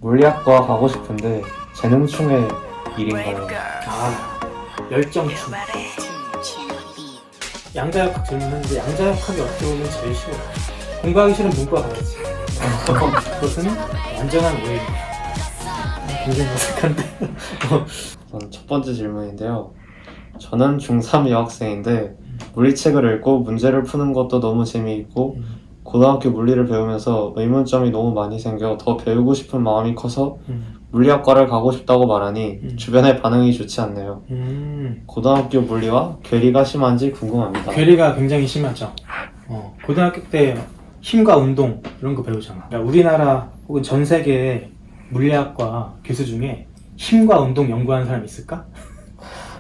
물리학과 가고 싶은데 재능충의 일인 거예요. 열정충. 양자역학 질문했는데 양자역학이 어떻게 보면 제일 쉬워. 공부하기 싫은 문과 가야지. 그것은 완전한 오해입니다. 굉장히 어색한데. 우선 첫 번째 질문인데요. 저는 중3 여학생인데 물리책을 읽고 문제를 푸는 것도 너무 재미있고 고등학교 물리를 배우면서 의문점이 너무 많이 생겨 더 배우고 싶은 마음이 커서 물리학과를 가고 싶다고 말하니 주변의 반응이 좋지 않네요. 고등학교 물리와 괴리가 심한지 궁금합니다. 괴리가 굉장히 심하죠. 고등학교 때 힘과 운동 이런 거 배우잖아. 그러니까 우리나라 혹은 전 세계의 물리학과 교수 중에 힘과 운동 연구하는 사람 있을까?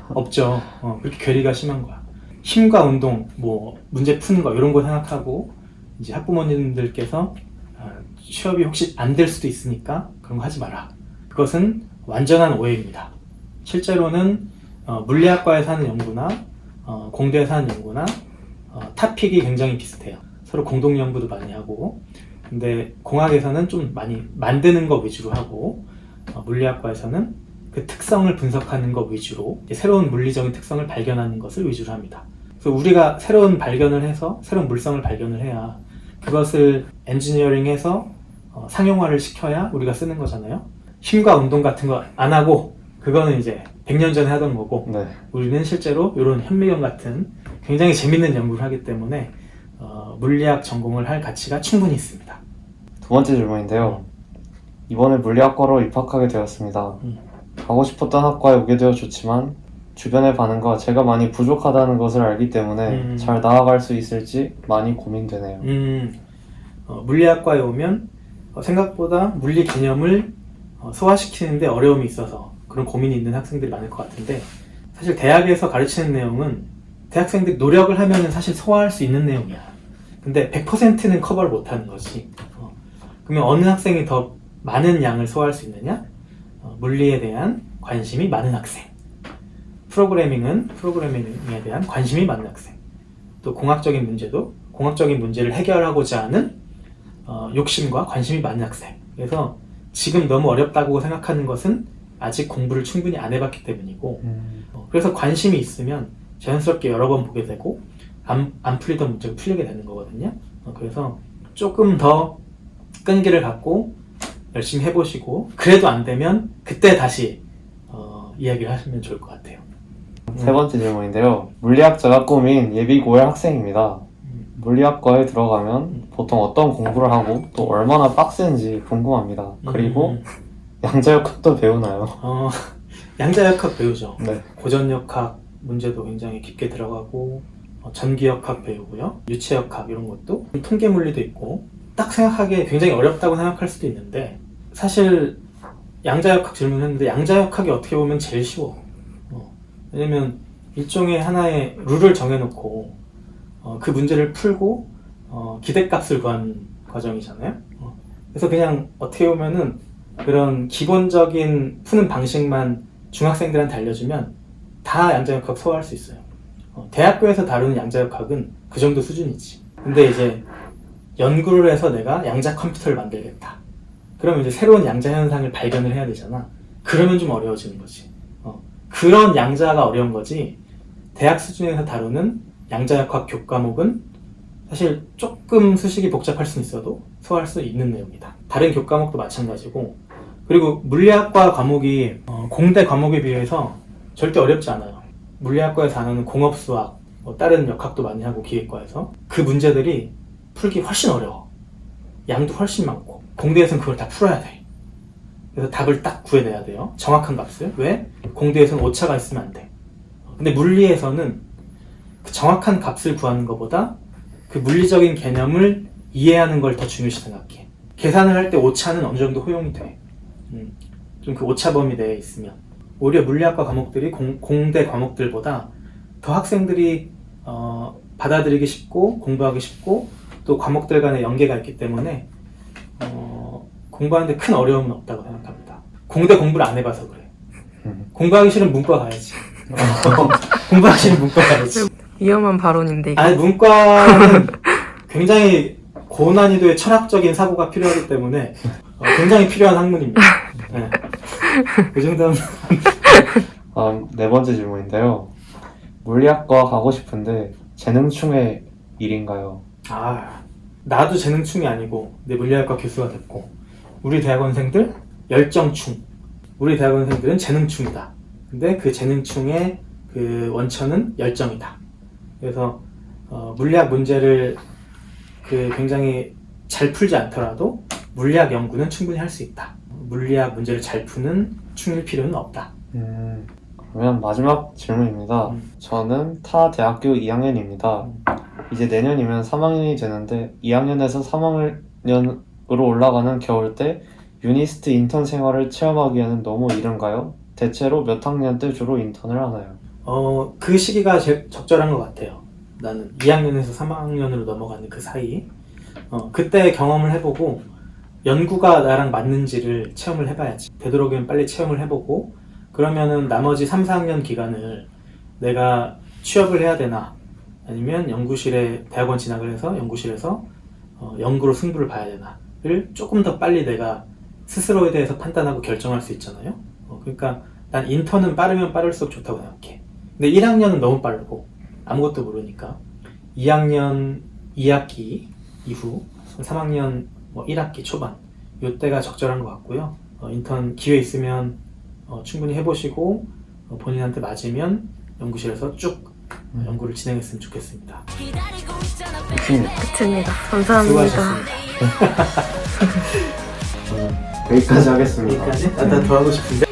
없죠. 그렇게 괴리가 심한 거야. 힘과 운동, 뭐 문제 푸는 거 이런 거 생각하고 이제 학부모님들께서 취업이 혹시 안 될 수도 있으니까 그런 거 하지 마라. 그것은 완전한 오해입니다. 실제로는 물리학과에서 하는 연구나 공대에서 하는 연구나 타픽이 굉장히 비슷해요. 서로 공동 연구도 많이 하고, 근데 공학에서는 좀 많이 만드는 거 위주로 하고 물리학과에서는 그 특성을 분석하는 것 위주로 새로운 물리적인 특성을 발견하는 것을 위주로 합니다. 그래서 우리가 새로운 발견을 해서 새로운 물성을 발견을 해야 그것을 엔지니어링해서 상용화를 시켜야 우리가 쓰는 거잖아요. 힘과 운동 같은 거 안 하고 그거는 이제 100년 전에 하던 거고, 네. 우리는 실제로 이런 현미경 같은 굉장히 재밌는 연구를 하기 때문에 물리학 전공을 할 가치가 충분히 있습니다. 두 번째 질문인데요. 이번에 물리학과로 입학하게 되었습니다. 가고 싶었던 학과에 오게 되어 좋지만 주변의 반응과 제가 많이 부족하다는 것을 알기 때문에 잘 나아갈 수 있을지 많이 고민되네요. 물리학과에 오면 생각보다 물리 개념을 소화시키는데 어려움이 있어서 그런 고민이 있는 학생들이 많을 것 같은데, 사실 대학에서 가르치는 내용은 대학생들이 노력을 하면 사실 소화할 수 있는 내용이야. 근데 100%는 커버를 못하는 거지. 그러면 어느 학생이 더 많은 양을 소화할 수 있느냐? 물리에 대한 관심이 많은 학생. 프로그래밍에 대한 관심이 많은 학생. 또 공학적인 문제도 공학적인 문제를 해결하고자 하는 욕심과 관심이 많은 학생. 그래서 지금 너무 어렵다고 생각하는 것은 아직 공부를 충분히 안 해봤기 때문이고, 그래서 관심이 있으면 자연스럽게 여러 번 보게 되고 안 풀리던 문제가 풀리게 되는 거거든요. 그래서 조금 더 끈기를 갖고 열심히 해보시고, 그래도 안 되면 그때 다시 이야기를 하시면 좋을 것 같아요. 세 번째 질문인데요. 물리학자가 꿈인 예비 고열 학생입니다. 물리학과에 들어가면 보통 어떤 공부를 하고 또 얼마나 빡센지 궁금합니다. 그리고 양자역학도 배우나요? 양자역학 배우죠. 네. 고전역학 문제도 굉장히 깊게 들어가고 전기역학 배우고요. 유체역학 이런 것도, 통계물리도 있고, 딱 생각하기에 굉장히 어렵다고 생각할 수도 있는데 사실 양자역학 질문했는데 양자역학이 어떻게 보면 제일 쉬워. 왜냐면 일종의 하나의 룰을 정해놓고 그 문제를 풀고 기대값을 구하는 과정이잖아요. 그래서 그냥 어떻게 보면은 그런 기본적인 푸는 방식만 중학생들한테 알려주면 다 양자역학 소화할 수 있어요. 대학교에서 다루는 양자역학은 그 정도 수준이지. 근데 이제 연구를 해서 내가 양자 컴퓨터를 만들겠다. 그러면 이제 새로운 양자 현상을 발견을 해야 되잖아. 그러면 좀 어려워지는 거지. 그런 양자가 어려운 거지, 대학 수준에서 다루는 양자역학 교과목은 사실 조금 수식이 복잡할 수는 있어도 소화할 수 있는 내용이다. 다른 교과목도 마찬가지고, 그리고 물리학과 과목이 공대 과목에 비해서 절대 어렵지 않아요. 물리학과에서 하는 공업수학, 다른 역학도 많이 하고 기계과에서 그 문제들이 풀기 훨씬 어려워. 양도 훨씬 많고, 공대에서는 그걸 다 풀어야 돼. 그래서 답을 딱 구해내야 돼요. 정확한 값을. 왜? 공대에서는 오차가 있으면 안 돼. 근데 물리에서는 그 정확한 값을 구하는 것보다 그 물리적인 개념을 이해하는 걸 더 중요시 생각해. 계산을 할 때 오차는 어느 정도 허용이 돼. 좀 그 오차 범위 내에 있으면. 오히려 물리학과 과목들이 공대 과목들보다 더 학생들이 받아들이기 쉽고 공부하기 쉽고 또 과목들 간의 연계가 있기 때문에 공부하는데 큰 어려움은 없다고 생각합니다. 공대 공부를 안 해봐서 그래. 공부하기 싫으면 문과 가야지. 공부하기 싫으면 문과 가야지. 위험한 발언인데 이거. 아니, 문과는 굉장히 고난이도의 철학적인 사고가 필요하기 때문에 굉장히 필요한 학문입니다. 네. 그 정도는 네 번째 질문인데요. 물리학과 가고 싶은데 재능충의 일인가요? 나도 재능충이 아니고 내 물리학과 교수가 됐고 우리 대학원생들 열정충, 우리 대학원생들은 재능충이다. 근데 그 재능충의 그 원천은 열정이다. 그래서 물리학 문제를 굉장히 잘 풀지 않더라도 물리학 연구는 충분히 할 수 있다. 물리학 문제를 잘 푸는 충일 필요는 없다. 그러면 마지막 질문입니다. 저는 타 대학교 2학년입니다. 이제 내년이면 3학년이 되는데 2학년에서 3학년으로 올라가는 겨울 때 유니스트 인턴 생활을 체험하기에는 너무 이른가요? 대체로 몇 학년 때 주로 인턴을 하나요? 그 시기가 제일 적절한 것 같아요. 나는 2학년에서 3학년으로 넘어가는 그 사이 그때 경험을 해보고 연구가 나랑 맞는지를 체험을 해봐야지. 되도록이면 빨리 체험을 해보고 그러면은 나머지 3, 4학년 기간을 내가 취업을 해야 되나 아니면 연구실에 대학원 진학을 해서 연구실에서 연구로 승부를 봐야 되나를 조금 더 빨리 내가 스스로에 대해서 판단하고 결정할 수 있잖아요. 그러니까 난 인턴은 빠르면 빠를수록 좋다고 생각해. 근데 1학년은 너무 빠르고 아무것도 모르니까 2학년 2학기 이후 3학년 1학기 초반 이때가 적절한 것 같고요. 인턴 기회 있으면 충분히 해보시고 본인한테 맞으면 연구실에서 쭉 연구를 진행했으면 좋겠습니다. 끝입니다. 감사합니다. 수고하셨습니다. 여기까지 하겠습니다. 여기까지? 나 더 하고 싶은데.